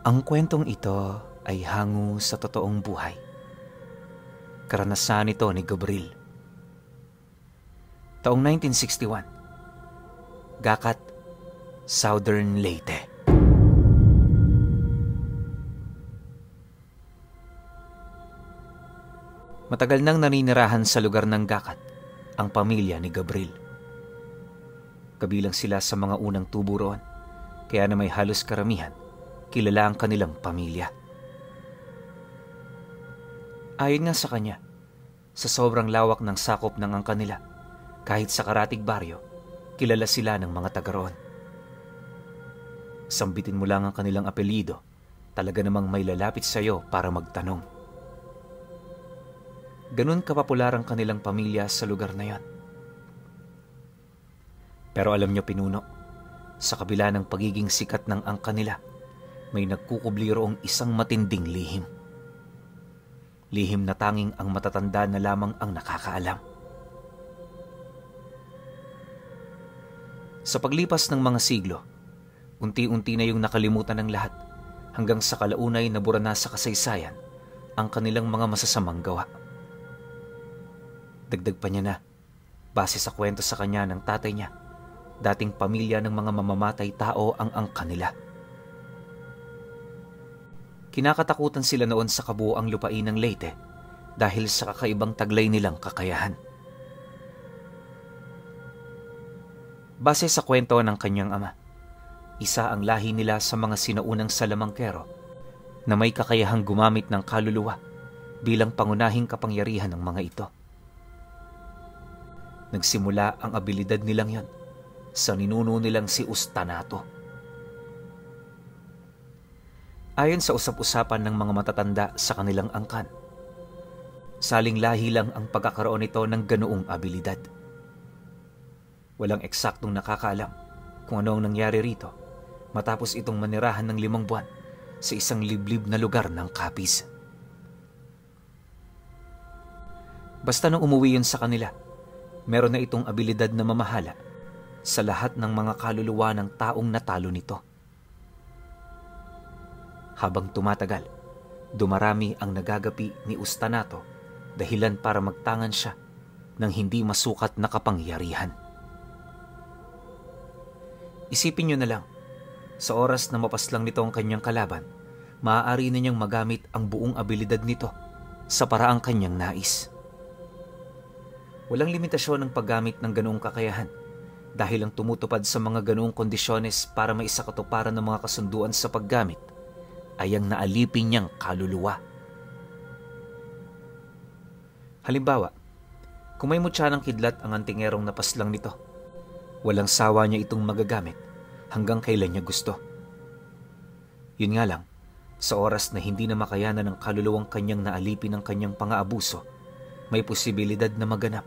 Ang kwentong ito ay hango sa totoong buhay. Karanasan ito ni Gabriel. Taong 1961, Gakat, Southern Leyte. Matagal nang naninirahan sa lugar ng Gakat ang pamilya ni Gabriel. Kabilang sila sa mga unang tubo roon, kaya na may halos karamihan kilala ang kanilang pamilya. Ayon nga sa kanya, sa sobrang lawak ng sakop ng angka nila, kahit sa karatig baryo, kilala sila ng mga taga roon. Sambitin mo lang ang kanilang apelyido, talaga namang may lalapit sa iyo para magtanong. Ganun kapopular ang kanilang pamilya sa lugar na yon. Pero alam nyo pinuno, sa kabila ng pagiging sikat ng angka nila, may nagkukubli roong isang matinding lihim. Lihim na tanging ang matatanda na lamang ang nakakaalam. Sa paglipas ng mga siglo, unti-unti na yung nakalimutan ng lahat hanggang sa kalaunay na bura na sa kasaysayan ang kanilang mga masasamang gawa. Dagdag pa niya na, base sa kwento sa kanya ng tatay niya, dating pamilya ng mga mamamatay tao ang angka nila. Kinakatakutan sila noon sa kabuoang lupain ng Leyte dahil sa kakaibang taglay nilang kakayahan. Base sa kwento ng kanyang ama, isa ang lahi nila sa mga sinaunang salamangkero na may kakayahang gumamit ng kaluluwa bilang pangunahing kapangyarihan ng mga ito. Nagsimula ang abilidad nilang yon sa ninuno nilang si Ustanato. Ayon sa usap-usapan ng mga matatanda sa kanilang angkan, saling lahi lang ang pagkakaroon nito ng ganoong abilidad. Walang eksaktong nakakaalam kung ano ang nangyari rito matapos itong manirahan ng 5 buwan sa isang liblib na lugar ng Capiz. Basta nung umuwi yun sa kanila, meron na itong abilidad na mamahala sa lahat ng mga kaluluwa ng taong natalo nito. Habang tumatagal, dumarami ang nagagapi ni Ustanato dahilan para magtangan siya ng hindi masukat na kapangyarihan. Isipin nyo na lang, sa oras na mapaslang nito ang kanyang kalaban, maaari na niyang magamit ang buong abilidad nito sa paraang kanyang nais. Walang limitasyon ng paggamit ng ganoong kakayahan dahil ang tumutupad sa mga ganoong kondisyones para maisakatuparan ng mga kasunduan sa paggamit ay ang naalipin niyang kaluluwa. Halimbawa, kung may mutya ng kidlat ang antingerong napaslang nito, walang sawa niya itong magagamit hanggang kailan niya gusto. Yun nga lang, sa oras na hindi na makayanan ng kaluluwang kanyang naalipin ng kanyang pang-aabuso, may posibilidad na maganap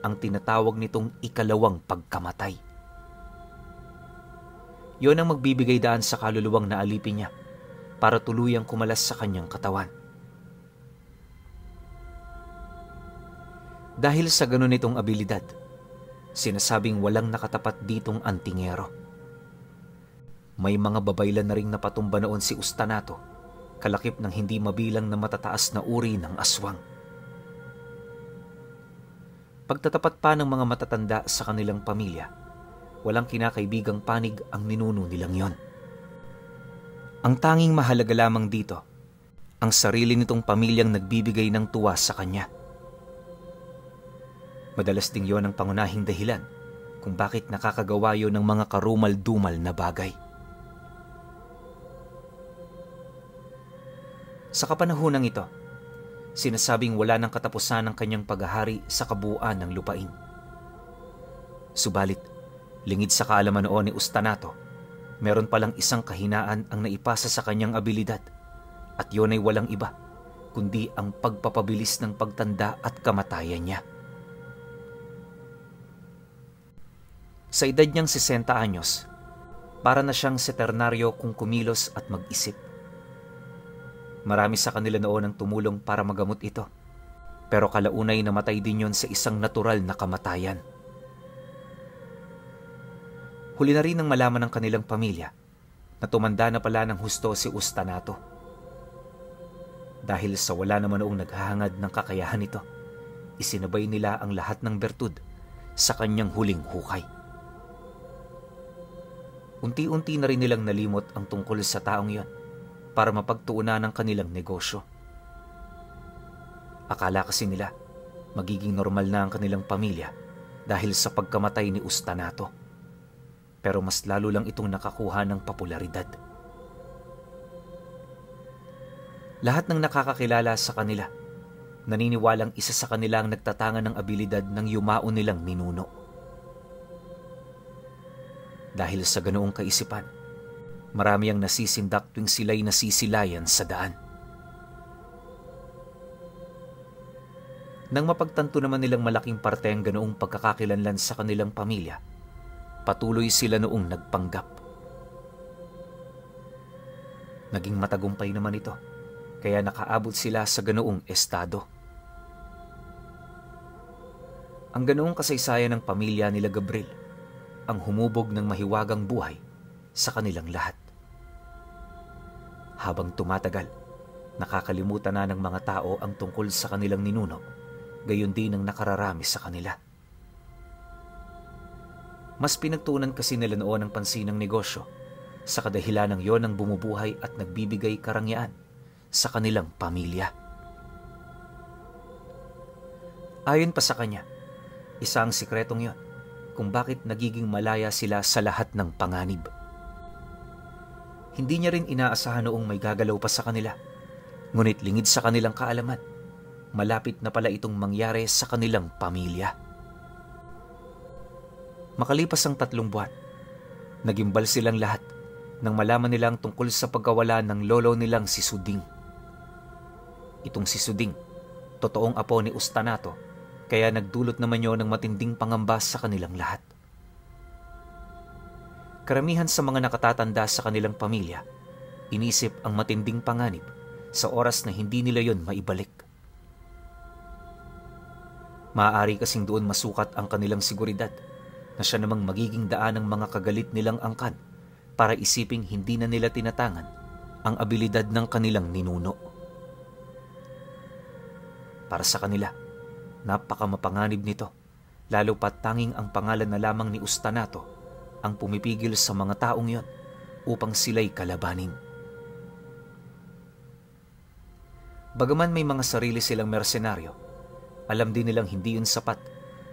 ang tinatawag nitong ikalawang pagkamatay. Yun ang magbibigay daan sa kaluluwang naalipin niya para tuluyang kumalas sa kanyang katawan. Dahil sa ganun itong abilidad, sinasabing walang nakatapat ditong antingero. May mga babaylan na ring napatumba noon si Ustanato, kalakip ng hindi mabilang na matataas na uri ng aswang. Pagtatapat pa ng mga matatanda sa kanilang pamilya, walang kinakaibigang panig ang ninuno nilang yon. Ang tanging mahalaga lamang dito, ang sarili nitong pamilyang nagbibigay ng tuwa sa kanya. Madalas ding yon ang pangunahing dahilan kung bakit nakakagawa yon ng mga karumal-dumal na bagay. Sa kapanahunang ito, sinasabing wala ng katapusan ang kanyang paghahari sa kabuuan ng lupain. Subalit, lingid sa kaalaman noon ni Ustanato, meron palang isang kahinaan ang naipasa sa kanyang abilidad at yun ay walang iba kundi ang pagpapabilis ng pagtanda at kamatayan niya. Sa edad niyang 60 anyos, para na siyang seternaryo kung kumilos at mag-isip. Marami sa kanila noon ang tumulong para magamot ito, pero kalaunay namatay din yon sa isang natural na kamatayan. Huli na rin nang malaman ng kanilang pamilya na tumanda na pala ng husto si Ustanato. Dahil sa wala naman noong naghahangad ng kakayahan nito, isinabay nila ang lahat ng bertud sa kanyang huling hukay. Unti-unti na rin nilang nalimot ang tungkol sa taong yon para mapagtuunan ng kanilang negosyo. Akala kasi nila magiging normal na ang kanilang pamilya dahil sa pagkamatay ni Ustanato. Pero mas lalo lang itong nakakuha ng popularidad. Lahat ng nakakakilala sa kanila, naniniwalang isa sa kanila ang nagtatangan ng abilidad ng yumao nilang ninuno. Dahil sa ganoong kaisipan, marami ang nasisindak tuwing sila'y nasisilayan sa daan. Nang mapagtanto naman nilang malaking parte ang ganoong pagkakakilanlan sa kanilang pamilya, patuloy sila noong nagpanggap. Naging matagumpay naman ito, kaya nakaabot sila sa ganoong estado. Ang ganoong kasaysayan ng pamilya nila Gabriel ang humubog ng mahiwagang buhay sa kanilang lahat. Habang tumatagal, nakakalimutan na ng mga tao ang tungkol sa kanilang ninuno, gayon din ang nakararami sa kanila. Mas pinagtuunan kasi nila noon ang pansin ng negosyo, sa kadahilan ng yon ang bumubuhay at nagbibigay karangyaan sa kanilang pamilya. Ayon pa sa kanya, isa ang sikretong yon kung bakit nagiging malaya sila sa lahat ng panganib. Hindi niya rin inaasahan noong may gagalaw pa sa kanila, ngunit lingid sa kanilang kaalaman, malapit na pala itong mangyari sa kanilang pamilya. Makalipas ang 3 buwan, nagimbal silang lahat nang malaman nilang tungkol sa pagkawala ng lolo nilang si Suding. Itong si Suding, totoong apo ni Ustanato, kaya nagdulot naman yon ng matinding pangamba sa kanilang lahat. Karamihan sa mga nakatatanda sa kanilang pamilya, inisip ang matinding panganib sa oras na hindi nila yon maibalik. Maaari kasing doon masukat ang kanilang seguridad na siya namang magiging daan ng mga kagalit nilang angkan para isiping hindi na nila tinatangan ang abilidad ng kanilang ninuno. Para sa kanila, napakamapanganib nito, lalo pat tanging ang pangalan na lamang ni Ustanato ang pumipigil sa mga taong yon upang sila'y kalabanin. Bagaman may mga sarili silang mersenaryo, alam din nilang hindi yun sapat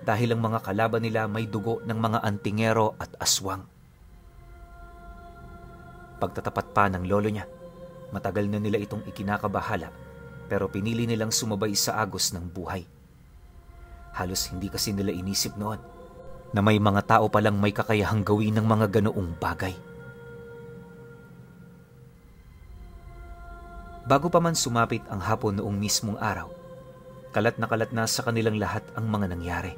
dahil ang mga kalaban nila may dugo ng mga antingero at aswang. Pagtatapat pa ng lolo niya, matagal na nila itong ikinakabahala pero pinili nilang sumabay sa agos ng buhay. Halos hindi kasi nila inisip noon na may mga tao palang may kakayahang gawin ng mga ganoong bagay. Bago pa man sumapit ang hapon noong mismong araw, kalat na sa kanilang lahat ang mga nangyari.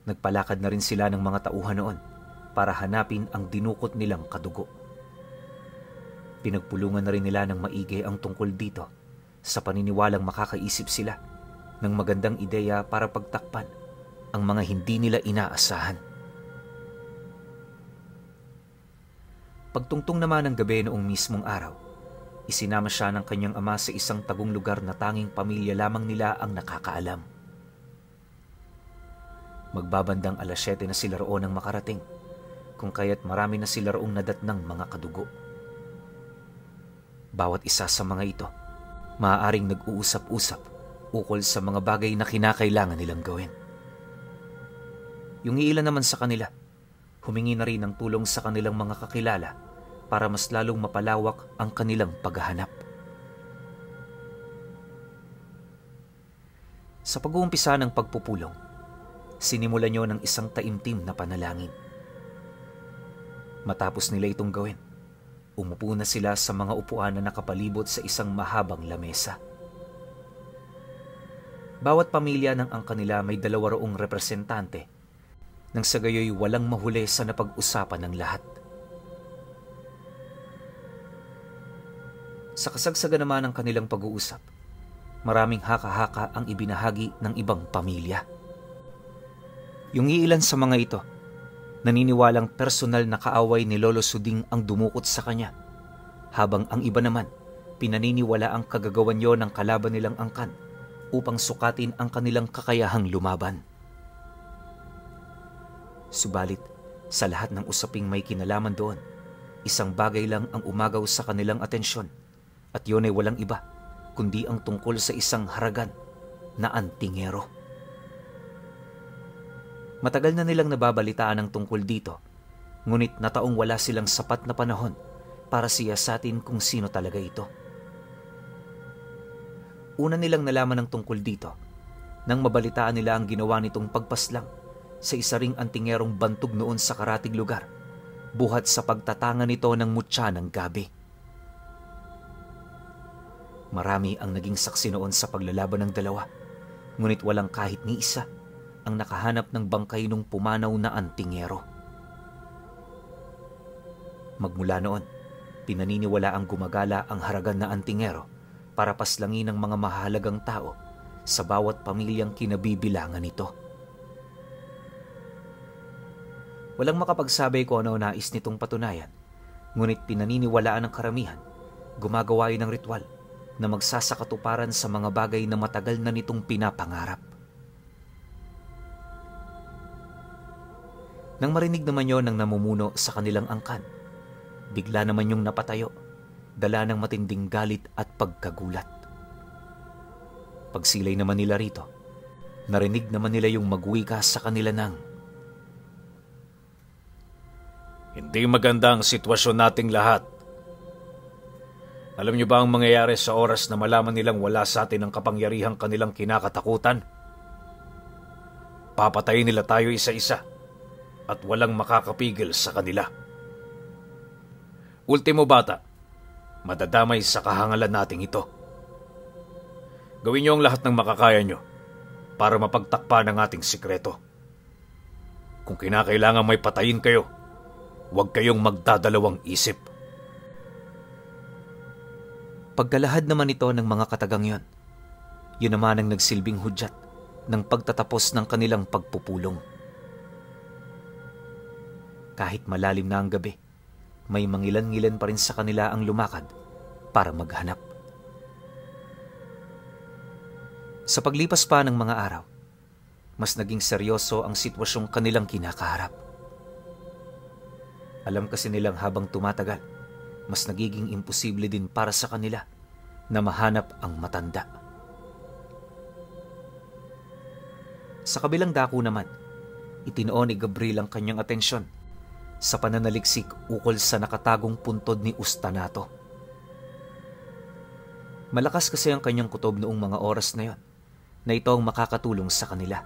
Nagpalakad na rin sila ng mga tauhan noon para hanapin ang dinukot nilang kadugo. Pinagpulungan na rin nila ng maigi ang tungkol dito sa paniniwalang makakaisip sila ng magandang ideya para pagtakpan ang mga hindi nila inaasahan. Pagtungtong naman ng gabi noong mismong araw, isinama siya ng kanyang ama sa isang tagong lugar na tanging pamilya lamang nila ang nakakaalam. Magbabandang 7:00 na sila roon ang makarating, kung kaya't marami na sila roong nadatnang mga kadugo. Bawat isa sa mga ito, maaaring nag-uusap-usap ukol sa mga bagay na kinakailangan nilang gawin. Yung ilan naman sa kanila, humingi na rin ng tulong sa kanilang mga kakilala para mas lalong mapalawak ang kanilang paghahanap. Sa pag-uumpisa ng pagpupulong, sinimulan niyo ng isang taimtim na panalangin. Matapos nila itong gawin, umupo na sila sa mga upuan na nakapalibot sa isang mahabang lamesa. Bawat pamilya ng angkan nila may 2 roong representante, nang sa gayoy walang mahuli sa napag-usapan ng lahat. Sa kasagsagan naman ng kanilang pag-uusap, maraming haka-haka ang ibinahagi ng ibang pamilya. Yung iilan sa mga ito, Naniniwalang personal na kaaway ni Lolo Suding ang dumukot sa kanya, habang ang iba naman pinaniniwala ang kagagawan yon ng kalaban nilang angkan upang sukatin ang kanilang kakayahang lumaban. Subalit, sa lahat ng usaping may kinalaman doon, isang bagay lang ang umagaw sa kanilang atensyon, at yun ay walang iba kundi ang tungkol sa isang haragan na antingero. Matagal na nilang nababalitaan ang tungkol dito, ngunit nataong wala silang sapat na panahon para siyasatin kung sino talaga ito. Una nilang nalaman ang tungkol dito nang mabalitaan nila ang ginawa nitong pagpaslang sa isa ring antingerong bantog noon sa karatig lugar, buhat sa pagtatanga nito ng mutya ng gabi. Marami ang naging saksi noon sa paglalaban ng dalawa, ngunit walang kahit ni isa ang nakahanap ng bangkay nung pumanaw na antingero. Magmula noon, pinaniniwala ang gumagala ang haragan na antingero para paslangin ng mga mahalagang tao sa bawat pamilyang kinabibilangan nito. Walang makapagsabi kung ano nais nitong patunayan, ngunit pinaniniwalaan ng karamihan, gumagawa ng ritual na magsasakatuparan sa mga bagay na matagal na nitong pinapangarap. Nang marinig naman yon ng namumuno sa kanilang angkan, bigla naman yung napatayo, dala ng matinding galit at pagkagulat. Pagsilay naman nila rito, narinig naman nila yung magwika sa kanila ng, "Hindi maganda ang sitwasyon nating lahat. Alam niyo ba ang mangyayari sa oras na malaman nilang wala sa atin ang kapangyarihang kanilang kinakatakutan? Papatayin nila tayo isa-isa at walang makakapigil sa kanila. Ultimo bata, madadamay sa kahangalan nating ito. Gawin niyo ang lahat ng makakaya niyo para mapagtakpan ang ating sikreto. Kung kinakailangan may patayin kayo, huwag kayong magdadalawang isip." Pagkalahad naman ito ng mga katagang yon, yun naman ang nagsilbing hudyat ng pagtatapos ng kanilang pagpupulong. Kahit malalim na ang gabi, may mangilan-ngilan pa rin sa kanila ang lumakad para maghanap. Sa paglipas pa ng mga araw, mas naging seryoso ang sitwasyong kanilang kinakaharap. Alam kasi nilang habang tumatagal, mas nagiging imposible din para sa kanila na mahanap ang matanda. Sa kabilang dako naman, itinoon ni Gabriel ang kanyang atensyon sa pananaliksik ukol sa nakatagong puntod ni Ustanato. Malakas kasi ang kanyang kutob noong mga oras na yon na ito ang makakatulong sa kanila.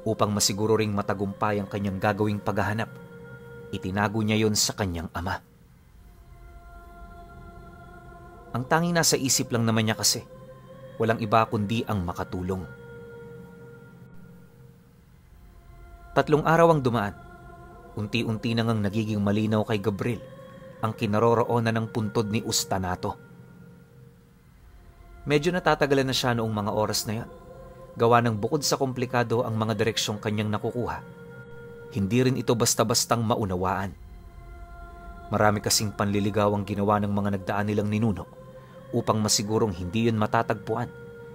Upang masiguro ring matagumpay ang kanyang gagawing paghahanap, itinago niya yon sa kanyang ama. Ang tanging nasa isip lang naman niya kasi, walang iba kundi ang makatulong. 3 araw ang dumaan. Unti-unti nang nagiging malinaw kay Gabriel ang kinaroroonan ng puntod ni Ustanato. Medyo natatagalan na siya noong mga oras na yon. Gawa ng bukod sa komplikado ang mga direksyong kanyang nakukuha, hindi rin ito basta-bastang maunawaan. Marami kasing panliligaw ang ginawa ng mga nagdaan nilang ninuno upang masigurong hindi yun matatagpuan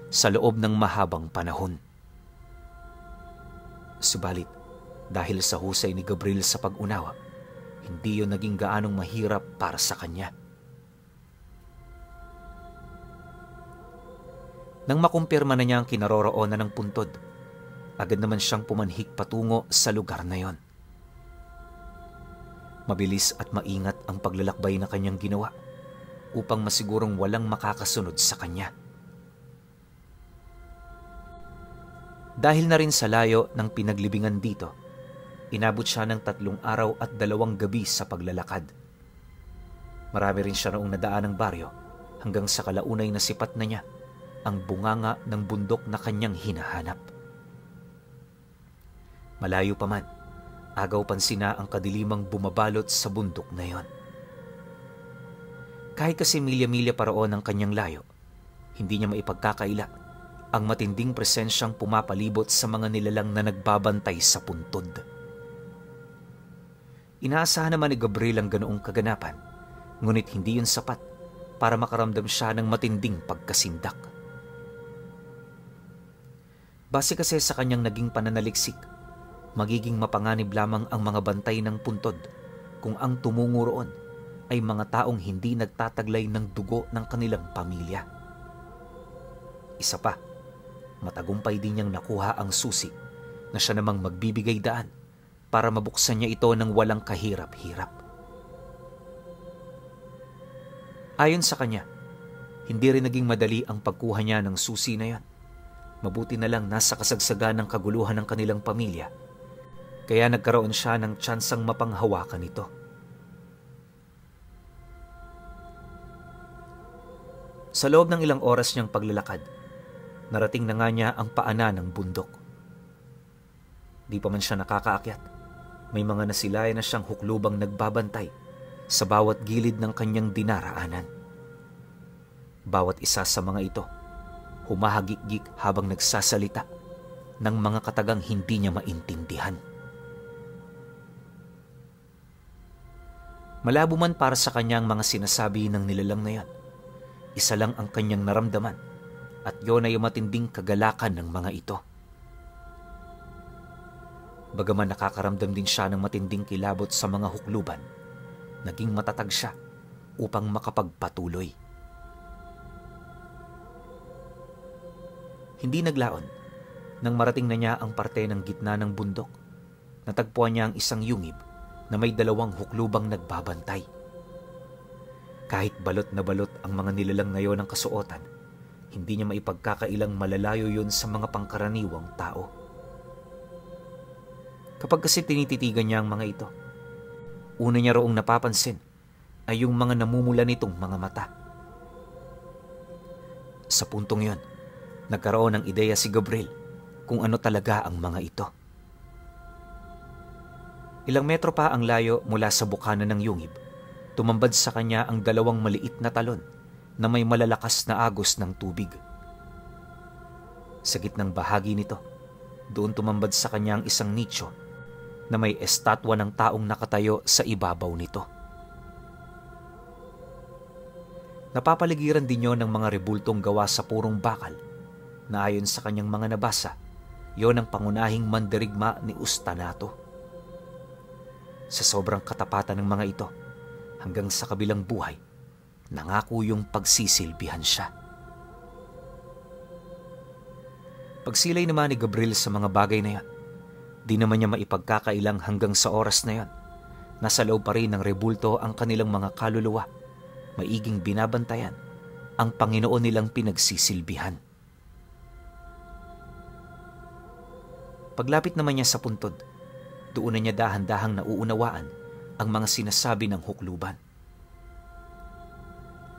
sa loob ng mahabang panahon. Subalit, dahil sa husay ni Gabriel sa pag-unawa, hindi yun naging gaanong mahirap para sa kanya. Nang makumpirma na niya ang kinaroroonan ng puntod, agad naman siyang pumanhik patungo sa lugar na yon. Mabilis at maingat ang paglalakbay na kanyang ginawa upang masigurong walang makakasunod sa kanya. Dahil na rin sa layo ng pinaglibingan dito, inabot siya ng 3 araw at 2 gabi sa paglalakad. Marami rin siya noong nadaan ng baryo hanggang sa kalaunay na sipat na niya ang bunganga ng bundok na kanyang hinahanap. Malayo pa man, agaw pansin na ang kadilimang bumabalot sa bundok na yon. Kahit kasi milya-milya pa roon ang kanyang layo, hindi niya maipagkakaila ang matinding presensyang pumapalibot sa mga nilalang na nagbabantay sa puntod. Inaasahan naman ni Gabriel ang ganoong kaganapan, ngunit hindi yun sapat para makaramdam siya ng matinding pagkasindak. Base kasi sa kanyang naging pananaliksik, magiging mapanganib lamang ang mga bantay ng puntod kung ang tumungo roon ay mga taong hindi nagtataglay ng dugo ng kanilang pamilya. Isa pa, matagumpay din niyang nakuha ang susi na siya namang magbibigay daan para mabuksan niya ito ng walang kahirap-hirap. Ayon sa kanya, hindi rin naging madali ang pagkuha niya ng susi na yan. Mabuti na lang nasa kasagsagan ng kaguluhan ng kanilang pamilya, kaya nagkaroon siya ng tsansang mapanghawakan ito. Sa loob ng ilang oras niyang paglalakad, narating na nga niya ang paanan ng bundok. Di pa man siya nakakaakyat, may mga nasilayan na siyang huklubang nagbabantay sa bawat gilid ng kanyang dinaraanan. Bawat isa sa mga ito, humahagik-gik habang nagsasalita ng mga katagang hindi niya maintindihan. Malabo man para sa kanyang mga sinasabi ng nilalang na yan, isa lang ang kanyang naramdaman at yun ay matinding kagalakan ng mga ito. Bagaman nakakaramdam din siya ng matinding kilabot sa mga hukluban, naging matatag siya upang makapagpatuloy. Hindi naglaon nang marating na niya ang parte ng gitna ng bundok. Natagpuan niya ang isang yungib na may 2 huklubang nagbabantay. Kahit balot na balot ang mga nilalang na yon ng kasuotan, hindi niya maipagkakailang malalayo yun sa mga pangkaraniwang tao. Kapag kasi tinititigan niya ang mga ito, una niya roong napapansin ay yung mga namumula nitong mga mata. Sa puntong yon, nagkaroon ng ideya si Gabriel kung ano talaga ang mga ito. Ilang metro pa ang layo mula sa bukana ng yungib, tumambad sa kanya ang 2 maliit na talon na may malalakas na agos ng tubig. Sa gitnang bahagi nito, doon tumambad sa kanya ang isang nicho na may estatwa ng taong nakatayo sa ibabaw nito. Napapaligiran din yon ng mga rebultong gawa sa purong bakal na ayon sa kanyang mga nabasa, yon ang pangunahing mandirigma ni Ustanato. Sa sobrang katapatan ng mga ito, hanggang sa kabilang buhay, nangako yung pagsisilbihan siya. Pagsilay naman ni Gabriel sa mga bagay na yan, di naman niya maipagkakailang hanggang sa oras na yan, nasa loob pa rin ng rebulto ang kanilang mga kaluluwa, maiging binabantayan ang Panginoon nilang pinagsisilbihan. Paglapit naman niya sa puntod, doon na niya dahan-dahang nauunawaan ang mga sinasabi ng hukluban.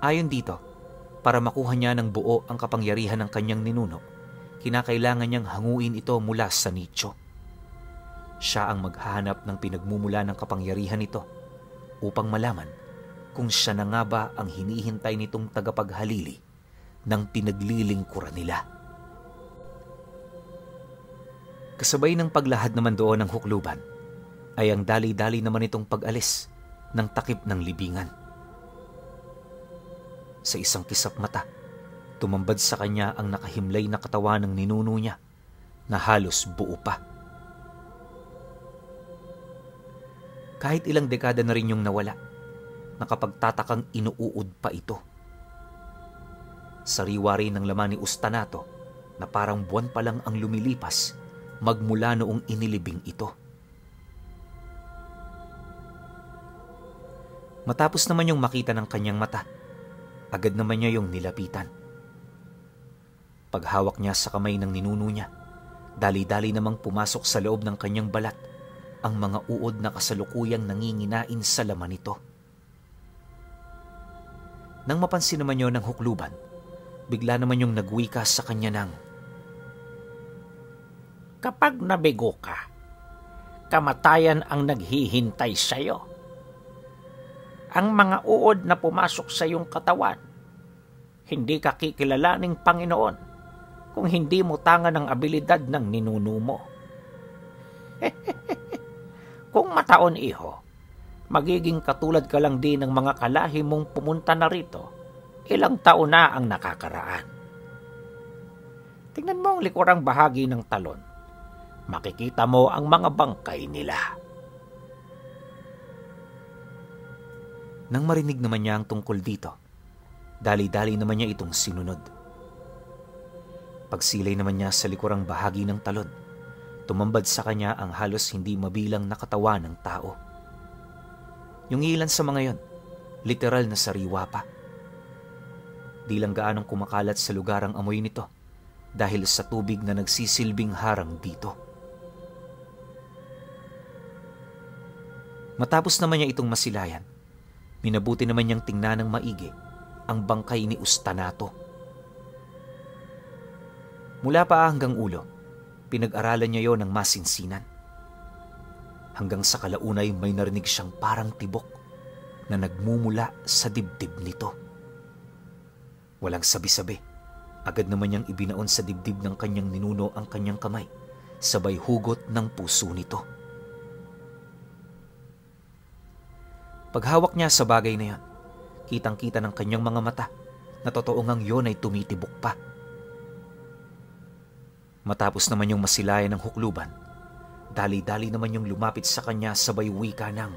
Ayon dito, para makuha niya ng buo ang kapangyarihan ng kanyang ninuno, kinakailangan niyang hanguin ito mula sa nicho. Siya ang maghahanap ng pinagmumula ng kapangyarihan nito upang malaman kung siya na nga ba ang hinihintay nitong tagapaghalili ng pinaglilingkuran nila. Kasabay ng paglahad naman doon ng hukluban ay ang dali-dali naman itong pag-alis ng takip ng libingan. Sa isang kisap mata, tumambad sa kanya ang nakahimlay na katawan ng ninuno niya na halos buo pa. Kahit ilang dekada na rin yung nawala, nakapagtatakang inuuod pa ito. Sariwa rin ng laman ni Ustanato na parang buwan pa lang ang lumilipas magmula noong inilibing ito. Matapos naman yung makita ng kanyang mata, agad naman niya yung nilapitan. Paghawak niya sa kamay ng ninuno niya, dali-dali namang pumasok sa loob ng kanyang balat ang mga uod na kasalukuyang nanginginain sa laman nito. Nang mapansin naman yon ng hukluban, bigla naman yung nagwika sa kanya ng, "Kapag nabigo ka, kamatayan ang naghihintay sa'yo. Ang mga uod na pumasok sa iyong katawan, hindi ka kikilalaning Panginoon kung hindi mo tangan ang abilidad ng ninuno mo." "Kung mataon, iho, magiging katulad ka lang din ng mga kalahi mong pumunta na rito. Ilang taon na ang nakakaraan. Tingnan mo ang likurang bahagi ng talon. Makikita mo ang mga bangkay nila. Nang marinig naman niya ang tungkol dito, dali-dali naman niya itong sinunod. Pagsilay naman niya sa likurang bahagi ng talon, tumambad sa kanya ang halos hindi mabilang na katawan ng tao. Yung ilan sa mga yon, literal na sariwa pa. Di lang gaanong kumakalat sa lugar ang amoy nito dahil sa tubig na nagsisilbing harang dito. Matapos naman niya itong masilayan, minabuti naman niyang tingnan ng maigi ang bangkay ni Ustanato. Mula paa hanggang ulo, pinag-aralan niya yon ng masinsinan. Hanggang sa kalaunay may narinig siyang parang tibok na nagmumula sa dibdib nito. Walang sabi-sabi, agad naman niyang ibinaon sa dibdib ng kanyang ninuno ang kanyang kamay, sabay hugot ng puso nito. Paghawak niya sa bagay na yon, kitang-kita ng kanyang mga mata na totoo ngang yon ay tumitibok pa. Matapos naman yung masilayan ng hukluban, dali-dali naman yung lumapit sa kanya sabay wika ng,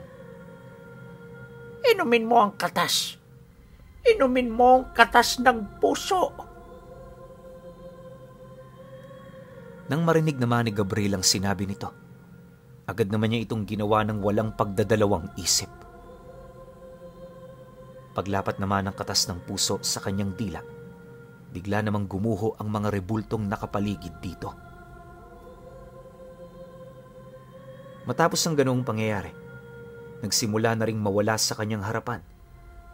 Inumin mo ang katas. Inumin mo ang katas ng puso. Nang marinig naman ni Gabriel ang sinabi nito, agad naman niya itong ginawa ng walang pagdadalawang isip. Paglapat naman ng katas ng puso sa kanyang dila, bigla namang gumuho ang mga rebultong nakapaligid dito. Matapos ang ganoong pangyayari, nagsimula na ring mawala sa kanyang harapan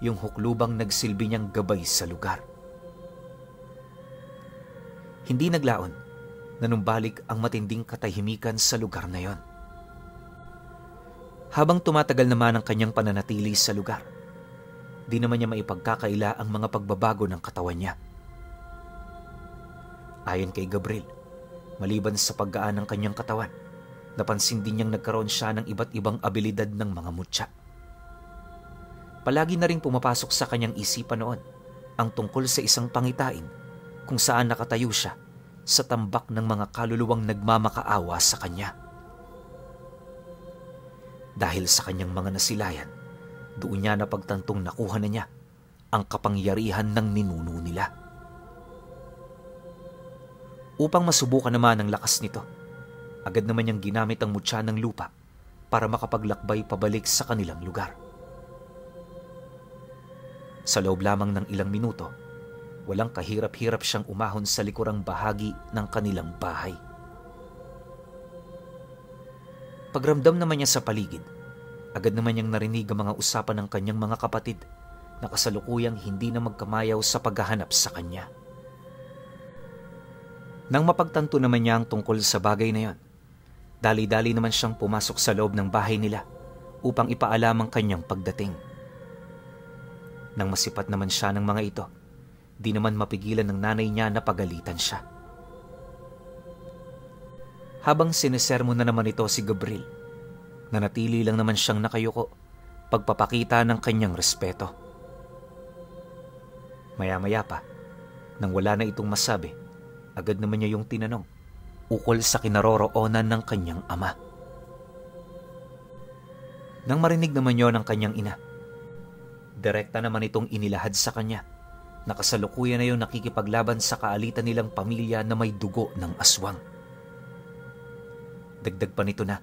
yung huklubang nagsilbi niyang gabay sa lugar. Hindi naglaon, nanumbalik ang matinding katahimikan sa lugar na yon. Habang tumatagal naman ang kanyang pananatili sa lugar, di naman niya maipagkakaila ang mga pagbabago ng katawan niya. Ayon kay Gabriel, maliban sa paggaan ng kanyang katawan, napansin din niyang nagkaroon siya ng iba't ibang abilidad ng mga mutya. Palagi na rin pumapasok sa kanyang isipan noon ang tungkol sa isang pangitain kung saan nakatayo siya sa tambak ng mga kaluluwang nagmamakaawa sa kanya. Dahil sa kanyang mga nasilayan, doon niya napagtantong nakuha na niya ang kapangyarihan ng ninuno nila. Upang masubukan naman ang lakas nito, agad naman niyang ginamit ang mutya ng lupa para makapaglakbay pabalik sa kanilang lugar. Sa loob lamang ng ilang minuto, walang kahirap-hirap siyang umahon sa likurang bahagi ng kanilang bahay. Pagramdam naman niya sa paligid, agad naman niyang narinig ang mga usapan ng kanyang mga kapatid na kasalukuyang hindi na magkamayaw sa paghahanap sa kanya. Nang mapagtanto naman niya ang tungkol sa bagay na yon, dali-dali naman siyang pumasok sa loob ng bahay nila upang ipaalam ang kanyang pagdating. Nang masipat naman siya ng mga ito, di naman mapigilan ng nanay niya na pagalitan siya. Habang sinisermon na naman ito si Gabriel, nanatili lang naman siyang nakayuko, pagpapakita ng kanyang respeto. Maya-maya pa, nang wala na itong masabi, agad naman niya yung tinanong ukol sa kinaroroonan ng kanyang ama. Nang marinig naman yon ng kanyang ina, direkta naman itong inilahad sa kanya na kasalukuyan na yung nakikipaglaban sa kaalitan nilang pamilya na may dugo ng aswang. Dagdag pa nito na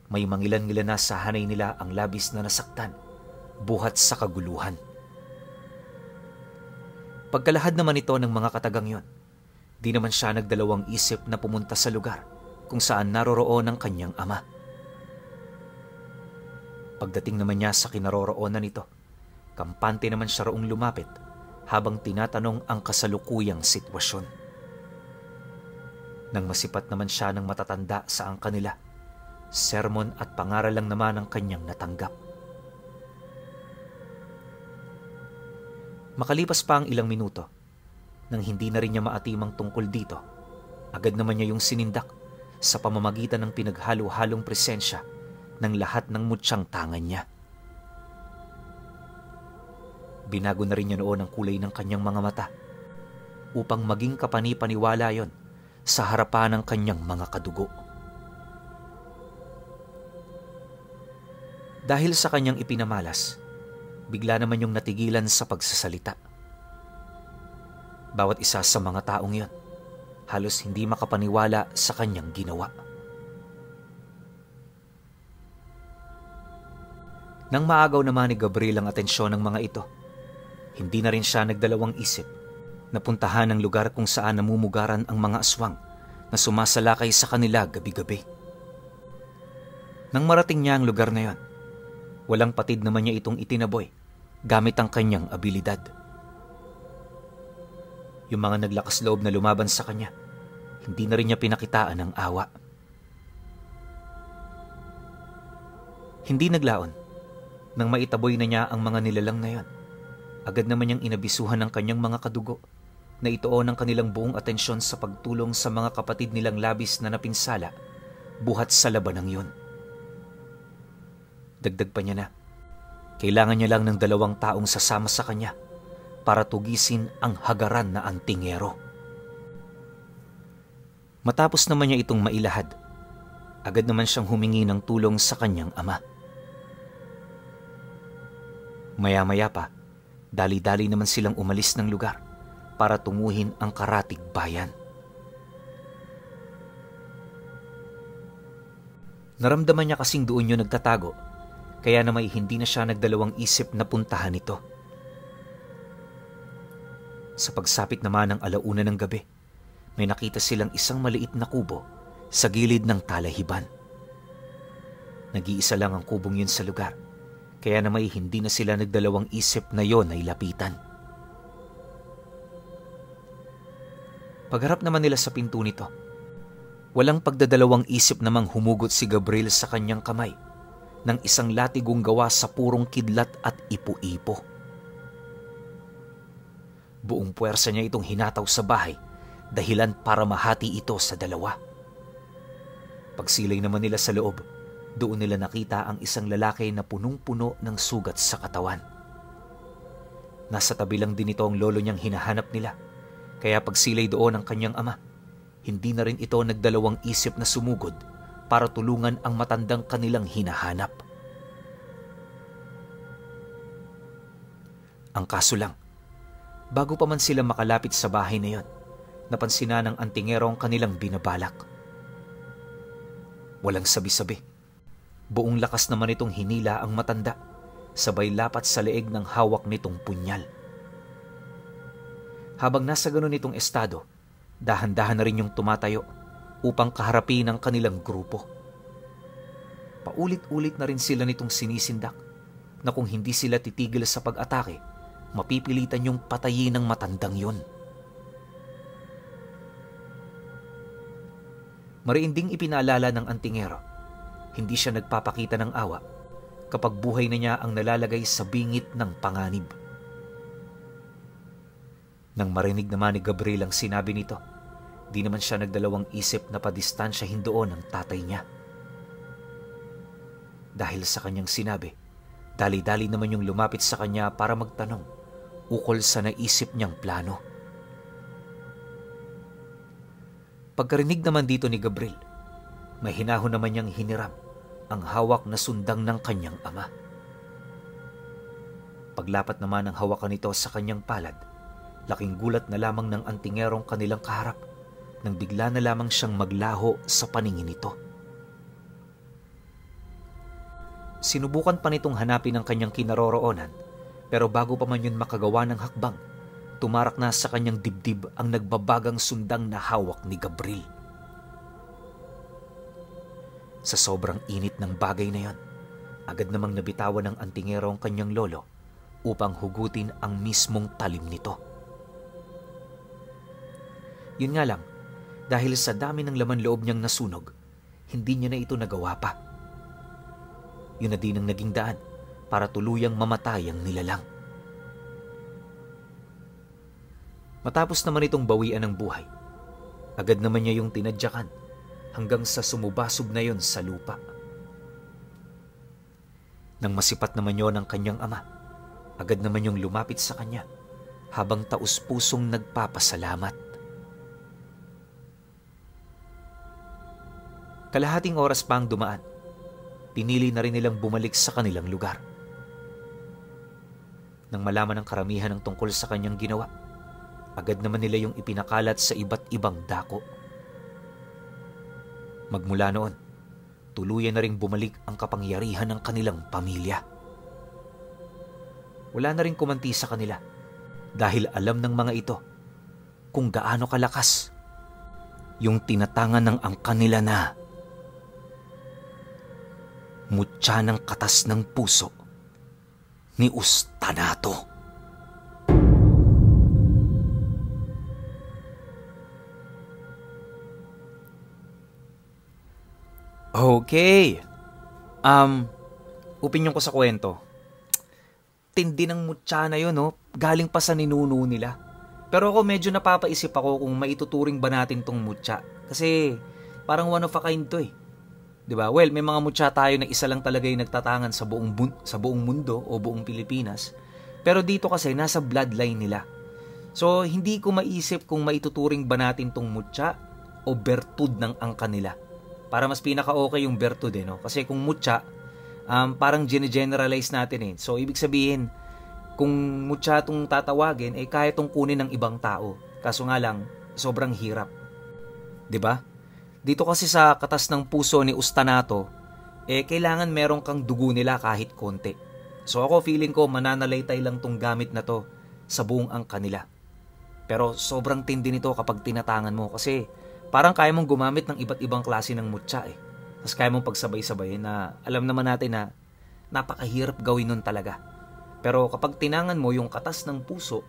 may mangilan-ngilan na sa hanay nila ang labis na nasaktan, buhat sa kaguluhan. Pagkalahad naman ito ng mga katagang yon, di naman siya nagdalawang isip na pumunta sa lugar kung saan naroroon ang kanyang ama. Pagdating naman niya sa kinaroroonan nito, kampante naman siya roong lumapit habang tinatanong ang kasalukuyang sitwasyon. Nang masipat naman siya ng matatanda sa angka nila, sermon at pangaral lang naman ang kanyang natanggap. Makalipas pa ang ilang minuto, nang hindi na rin niya maatimang tungkol dito, agad naman niya yung sinindak sa pamamagitan ng pinaghalo-halong presensya ng lahat ng mutsyang tangan niya. Binago na rin niya noon ang kulay ng kanyang mga mata upang maging kapani-paniwala yon sa harapan ng kanyang mga kadugo. Dahil sa kanyang ipinamalas, bigla naman yung natigilan sa pagsasalita. Bawat isa sa mga taong yon, halos hindi makapaniwala sa kanyang ginawa. Nang maagaw naman ni Gabriel ang atensyon ng mga ito, hindi na rin siya nagdalawang isip na puntahan ang lugar kung saan namumugaran ang mga aswang na sumasalakay sa kanila gabi-gabi. Nang marating niya ang lugar na yon, walang patid naman niya itong itinaboy gamit ang kanyang abilidad. Yung mga naglakas loob na lumaban sa kanya, hindi na rin niya pinakitaan ng awa. Hindi naglaon. Nang maitaboy na niya ang mga nilalang na yon, agad naman niyang inabisuhan ng kanyang mga kadugo na ituon ang kanilang buong atensyon sa pagtulong sa mga kapatid nilang labis na napinsala buhat sa labanang yon. Dagdag pa niya na, kailangan niya lang ng 2 taong sasama sa kanya para tugisin ang hagaran na antingero. Matapos naman niya itong mailahad, agad naman siyang humingi ng tulong sa kanyang ama. Maya-maya pa, dali-dali naman silang umalis ng lugar para tunguhin ang karatig bayan. Naramdaman niya kasing doon yun nagtatago, kaya naman hindi na siya nagdalawang isip na puntahan ito. Sa pagsapit naman ng 1:00 ng gabi, may nakita silang isang maliit na kubo sa gilid ng talahiban. Nag-iisa lang ang kubong yun sa lugar, kaya naman hindi na sila nagdalawang isip na yon ay lapitan. Pagharap naman nila sa pinto nito, walang pagdadalawang isip namang humugot si Gabriel sa kanyang kamay ng isang latigong gawa sa purong kidlat at ipo-ipo. Buong puwersa niya itong hinataw sa bahay, dahilan para mahati ito sa 2. Pagsilay naman nila sa loob, doon nila nakita ang isang lalaki na punong-puno ng sugat sa katawan. Nasa tabi lang din ito ang lolo niyang hinahanap nila, kaya pagsilay doon ng kanyang ama, hindi na rin ito nagdalawang isip na sumugod para tulungan ang matandang kanilang hinahanap. Ang kaso lang, bago pa man sila makalapit sa bahay na yon, napansin na ng antingero ang kanilang binabalak. Walang sabi-sabi. Buong lakas naman itong hinila ang matanda, sabay lapat sa leeg ng hawak nitong punyal. Habang nasa ganun itong estado, dahan-dahan na rin yung tumatayo upang kaharapin ang kanilang grupo. Paulit-ulit na rin sila nitong sinisindak na kung hindi sila titigil sa pag-atake, mapipilitan yung patayin ng matandang yon. Mariinding ipinaalala ng antingero, hindi siya nagpapakita ng awa kapag buhay na niya ang nalalagay sa bingit ng panganib. Nang marinig naman ni Gabriel ang sinabi nito, di naman siya nagdalawang isip na padistansyahin doon ang tatay niya. Dahil sa kanyang sinabi, dali-dali naman yung lumapit sa kanya para magtanong ukol sa naisip niyang plano. Pagkarinig naman dito ni Gabriel, may hinahon naman niyang hiniram ang hawak na sundang ng kanyang ama. Paglapat naman ng hawakan nito sa kanyang palad, laking gulat na lamang ng antingerong kanilang kaharap nang bigla na lamang siyang maglaho sa paningin nito. Sinubukan pa nitong hanapin ang kanyang kinaroroonan, pero bago pa man yun makagawa ng hakbang, tumarak na sa kanyang dibdib ang nagbabagang sundang na hawak ni Gabriel. Sa sobrang init ng bagay na yon, agad namang nabitawan ng antingero ang kanyang lolo upang hugutin ang mismong talim nito. Yun nga lang, dahil sa dami ng laman loob niyang nasunog, hindi niya na ito nagawa pa. Yun na din ang naging daan para tuluyang mamatay ang nilalang. Matapos naman itong bawian ng buhay, agad naman niya yung tinadyakan hanggang sa sumubasog na yon sa lupa. Nang masipat naman yon ang kanyang ama, Agad naman yung lumapit sa kanya habang taus-pusong nagpapasalamat. Kalahating oras pa ang dumaan. Pinili na rin nilang bumalik sa kanilang lugar. Nang malaman ng karamihan ng tungkol sa kanyang ginawa, agad naman nila yung ipinakalat sa iba't ibang dako. Magmula noon, tuluyan na ring bumalik ang kapangyarihan ng kanilang pamilya. Wala na rin kumanti sa kanila dahil alam ng mga ito kung gaano kalakas yung tinatangan ng angkan nila na mutya ng katas ng puso ni Ustanato. Okay. Opinyon ko sa kwento. Tindi ng mutya na yun, no? Galing pa sa ninuno nila. Pero ako medyo napapaisip ako kung maituturing ba natin tong mutya. Kasi parang one of a kind to eh. 'Di ba? Well, may mga mutya tayo na isa lang talaga yung nagtatangan sa buong mundo o buong Pilipinas. Pero dito kasi nasa bloodline nila. So hindi ko maisip kung maituturing ba natin tong mutya o bertud ng angkan nila. Para mas pinaka-okay yung bertud eh, no? Kasi kung mutya, parang generalize natin eh. So, ibig sabihin, kung mutya itong tatawagin, eh kaya itong kunin ng ibang tao. Kaso nga lang, sobrang hirap. 'Di ba? Dito kasi sa katas ng puso ni Ustanato, eh kailangan meron kang dugo nila kahit konti. So ako feeling ko mananalaytay lang tong gamit na to sa buong angkan nila. Pero sobrang tindi nito kapag tinatangan mo kasi parang kaya mong gumamit ng iba't ibang klase ng mutya eh. Tapos kaya mong pagsabay-sabayin na alam naman natin na napakahirap gawin nun talaga. Pero kapag tinangan mo yung katas ng puso,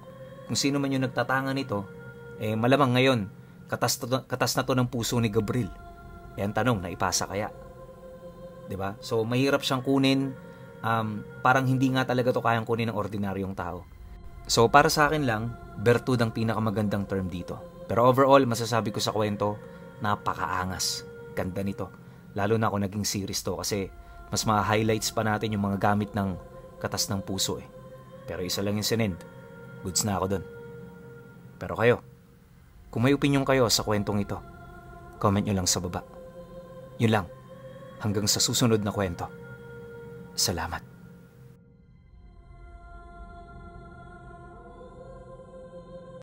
kung sino man yung nagtatangan nito, eh malamang ngayon, katas na to ng puso ni Gabriel. Eh ang tanong, naipasa kaya? 'Di ba? So mahirap siyang kunin, parang hindi nga talaga to kayang kunin ng ordinaryong tao. So para sa akin lang, bertud ang pinakamagandang term dito. Pero overall, masasabi ko sa kwento, napakaangas. Ganda nito. Lalo na kung naging series to kasi mas ma-highlights pa natin yung mga gamit ng katas ng puso eh. Pero isa lang yung sinend. Goods na ako dun. Pero kayo, kung may opinion kayo sa kwentong ito, comment nyo lang sa baba. Yun lang. Hanggang sa susunod na kwento. Salamat.